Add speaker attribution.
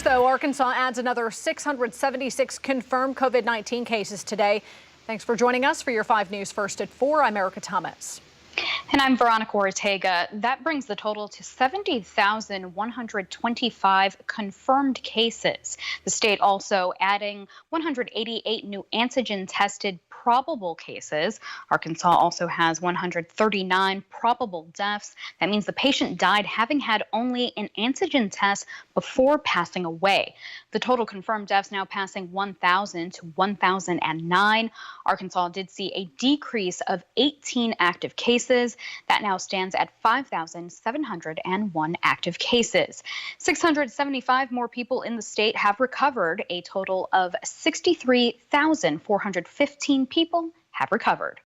Speaker 1: Though Arkansas adds another 676 confirmed COVID-19 cases today. Thanks for joining us for your 5 News First at 4. I'm Erica Thomas.
Speaker 2: And I'm Veronica Ortega. That brings the total to 70,125 confirmed cases. The state also adding 188 new antigen tested probable cases. Arkansas also has 139 probable deaths. That means the patient died having had only an antigen test before passing away. The total confirmed deaths now passing 1,000 to 1,009. Arkansas did see a decrease of 18 active cases. That now stands at 5,701 active cases. 675 more people in the state have recovered. A total of 63,415 people have recovered.